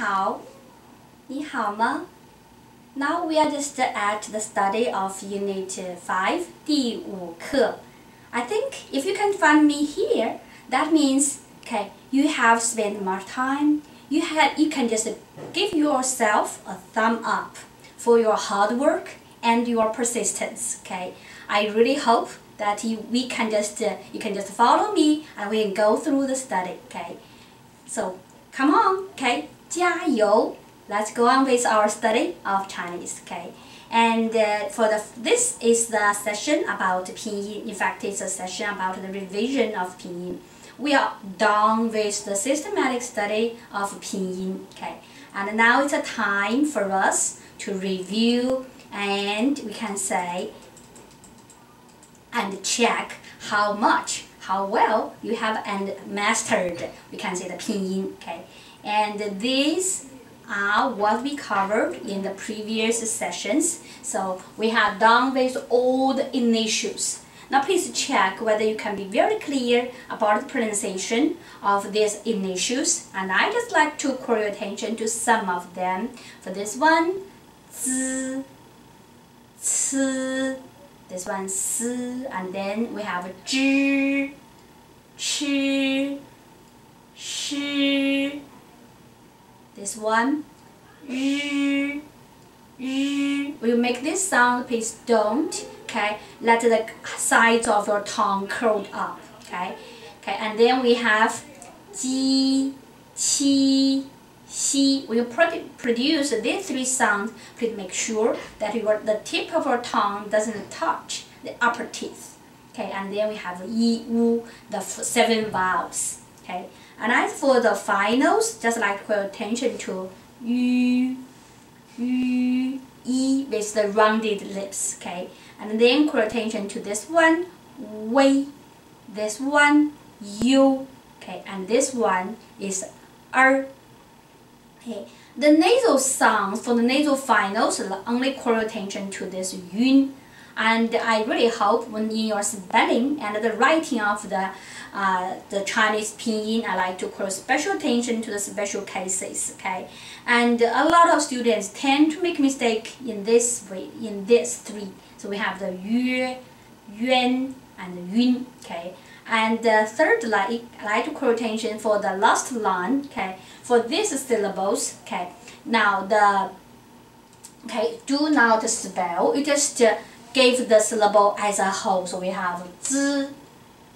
好，你好吗? Now we are just at the study of Unit 5, 第5课. I think if you can find me here, that means you have spent much time. You can just give yourself a thumb up for your hard work and your persistence. I really hope that you can just follow me and we can go through the study. So come on, 加油. Let's go on with our study of Chinese. And this is the session about pinyin. In fact, it's a session about the revision of pinyin. We are done with the systematic study of pinyin. And now it's a time for us to review and we can say and check how well you have and mastered, we can say, the pinyin. And these are what we covered in the previous sessions. So we have done with all the initials. Now please check whether you can be very clear about the pronunciation of these initials. And I just like to call your attention to some of them. For this one, zi, ci, this one, si, and then we have zhi, chi, shi. This one, yu, yu. When you make this sound, please don't, let the sides of your tongue curl up, and then we have ji, qi, xi. When you produce these three sounds, please make sure that the tip of your tongue doesn't touch the upper teeth, and then we have yi, wu, the 7 vowels, And as for the finals, just like to pay attention to yu, yu, yi with the rounded lips, And then pay attention to this one, wei, this one, you, And this one is er. The nasal sounds for the nasal finals only call attention to this yun. And I really hope when in your spelling and the writing of the Chinese pinyin, I like to call special attention to the special cases, And a lot of students tend to make mistake in this way, in these three. So we have the yue, yuan, and yun, And thirdly, I like to call attention for the last line, For these syllables, Now do not spell. You just give the syllable as a whole. So we have zi,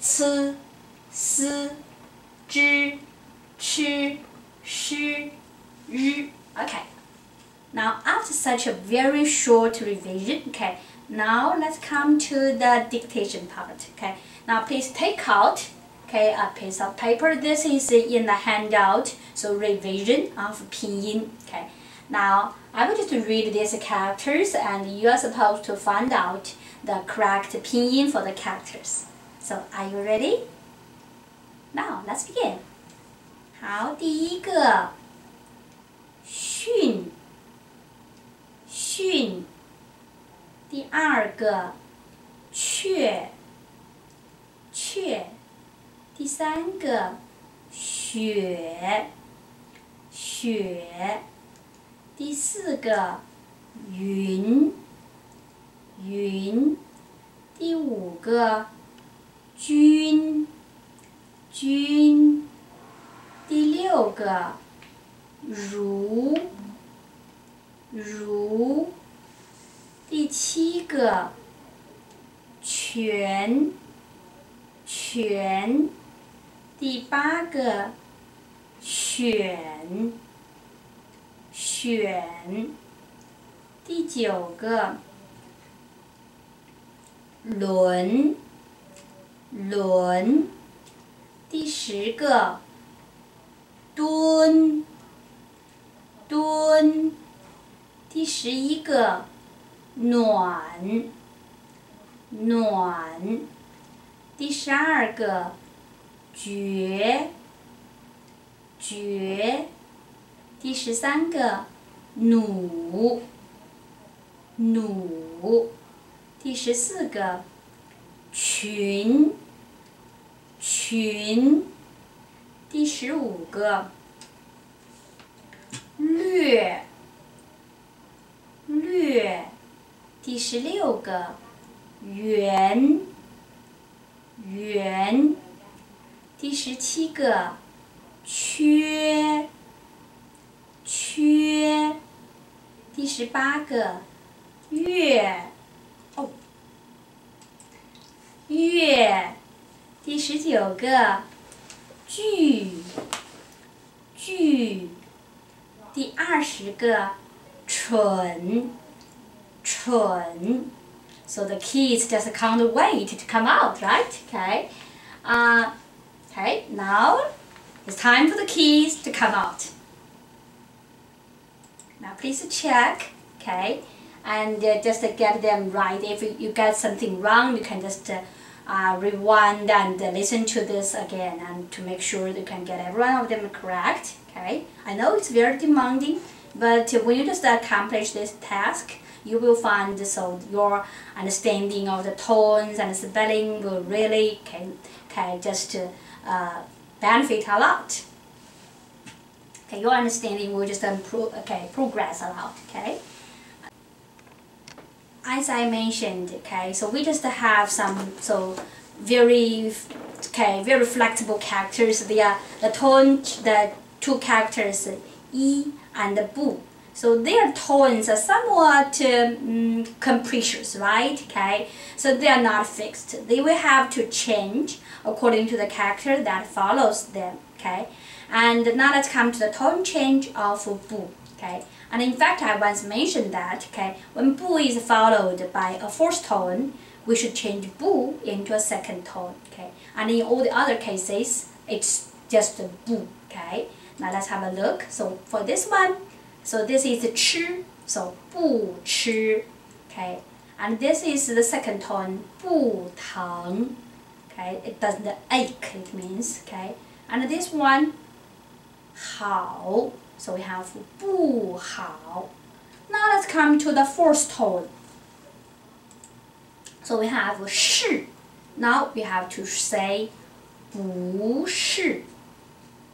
ci, si, zhi, chi, shi, yu. Now after such a very short revision, now let's come to the dictation part. Now please take out a piece of paper. This is in the handout. So revision of pinyin. Now I will just read these characters and you are supposed to find out the correct pinyin for the characters. So are you ready? Now let's begin. 好，第一个训，训。第二个雀，雀。第三个雪，雪。第四个云，云。第五个君，君。第六个如，如。第七个全，全。第八个选，选。第九个轮，轮。第10个蹲，蹲。第11个暖，暖。第12个绝，绝。第13个弩，弩。第14个群，群。第15个略略。第16个圆圆。第17个缺缺。第18个月月。第19个句句。第20个蠢蠢。So the keys just can't wait to come out, right? Okay. Okay. Now it's time for the keys to come out. Now please check. Okay. And just get them right. If you get something wrong, you can just rewind and listen to this again, and to make sure you can get every one of them correct. Okay. I know it's very demanding, but when you just accomplish this task, you will find so your understanding of the tones and spelling will really can just benefit a lot. Okay, your understanding will just progress a lot. Okay. As I mentioned, okay, so we just have some very flexible characters. The two characters E and Bu. So their tones are somewhat capricious, right? Okay, so they are not fixed. They will have to change according to the character that follows them. Okay, and now let's come to the tone change of Bu. Okay, and in fact I once mentioned that when Bu is followed by a fourth tone, we should change Bu into a second tone. Okay, and in all the other cases, it's just Bu. Okay, now let's have a look. So for this one. So this is 吃, so 不吃, okay, and this is the second tone, 不疼, okay, it doesn't ache, it means, okay, and this one, 好, so we have 不好. Now let's come to the fourth tone. So we have 是, now we have to say 不是,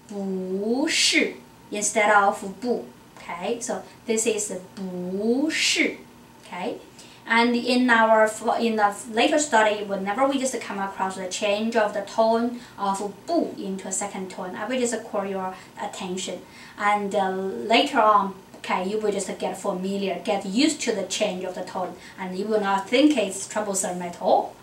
不是, instead of 不. Okay, so this is 不是. Okay, and in the later study, whenever we just come across the change of the tone of 不 into a second tone, I will just call your attention, and later on, okay, you will just get familiar, get used to the change of the tone, and you will not think it's troublesome at all.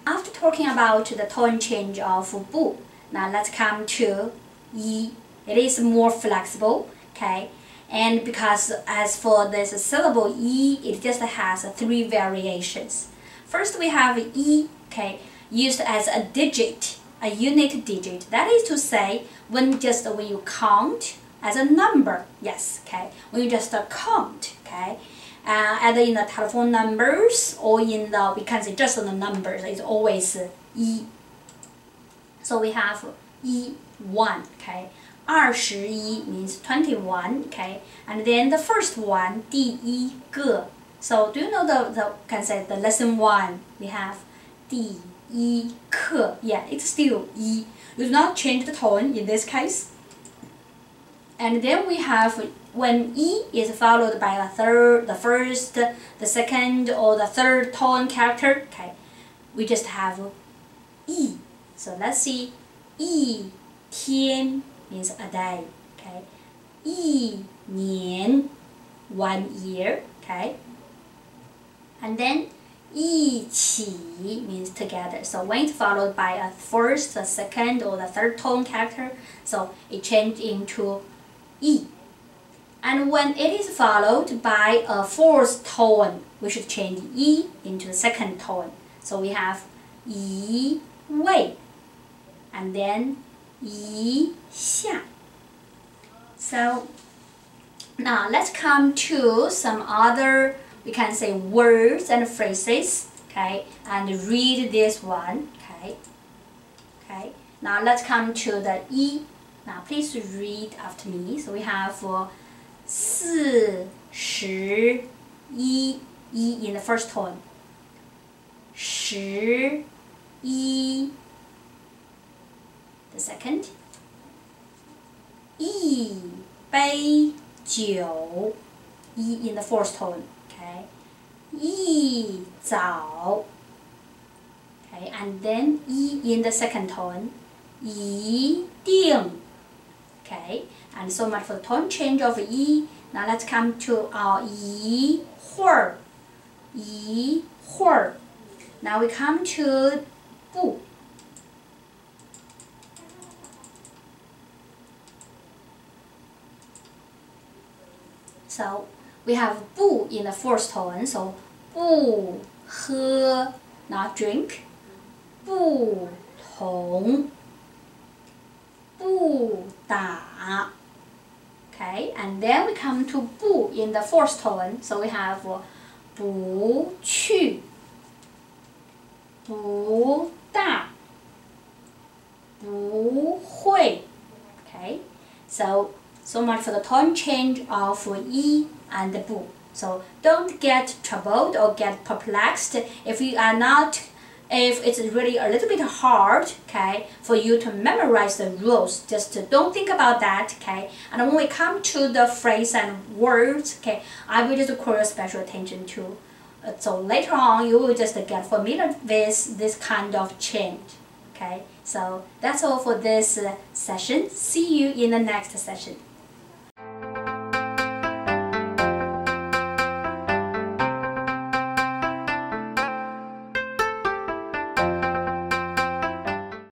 After talking about the tone change of 不, now let's come to 一. It is more flexible. Okay. And because as for this syllable E, it just has 3 variations. First we have E, okay, used as a digit, a unit digit. That is to say, when you count as a number, yes, okay, when you just count, okay, either in the telephone numbers or in the, we can say just the numbers, it's always E. So we have E1, okay. 21 means 21, okay, and then the first one, 第一个. So do you know the lesson 1? We have 第一课. Yeah, it's still 一. You do not change the tone in this case. And then we have when 一 is followed by the first, the second, or the third tone character. Okay, we just have 一. So let's see, 一天 means a day, okay. 一年, 1 year, okay. And then 一起 means together. So when it's followed by a first, a second, or the third tone character, so it changed into 一. And when it is followed by a fourth tone, we should change 一 into the second tone. So we have 一位, and then 一下. So now let's come to some other, we can say, words and phrases, okay, and read this one, okay. Okay, now let's come to the 一. Now please read after me. So we have 41, 一 in the first tone. 11, the second. 一杯九 in the fourth tone. Okay, 一早. Okay, and then in the second tone. 一定. Okay, and so much for the tone change of Now let's come to our 一会儿. 一会儿. Now we come to 不. So we have 不 in the fourth tone. So 不喝, not drink. 不同. 不打. Okay, and then we come to 不 in the fourth tone. So we have 不去, 不大, 不会. Okay, so much for the tone change of 一 and 不. So don't get troubled or get perplexed if it's really a little bit hard, okay, for you to memorize the rules. Just don't think about that, okay. And when we come to the phrase and words, okay, I will just call your special attention to. So later on, you will just get familiar with this kind of change, okay. So that's all for this session. See you in the next session.